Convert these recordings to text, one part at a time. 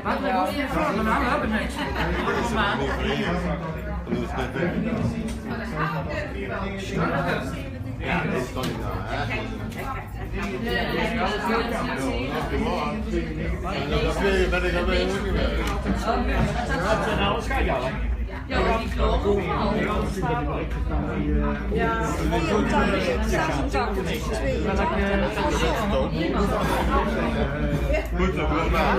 Wat we doen hier voor, we hebben niks. Ja, dat is toch niet nou, hè? Ben ik erbij ook niet meer. Dat zijn alles schijnjaren. Ja, die klopt. Ja, 84, 86, 82. Goed, dat wordt maar.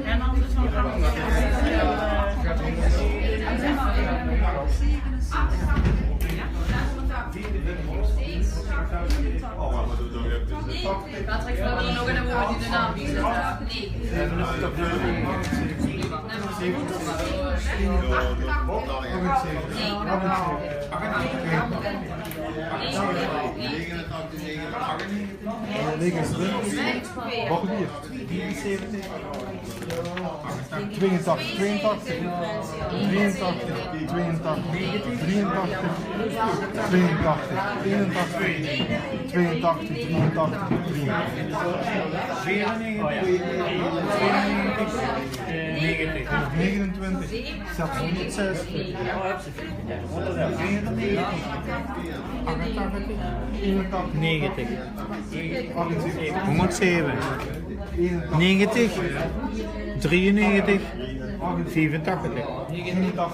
En anders dan gaan we Patrick, we hebben nog een woord in de naam die Wat hier? 74, 82, 82, 83, 82, 83, 82, 81, 29, 606, 90, 107, 90, 93, 84. 89,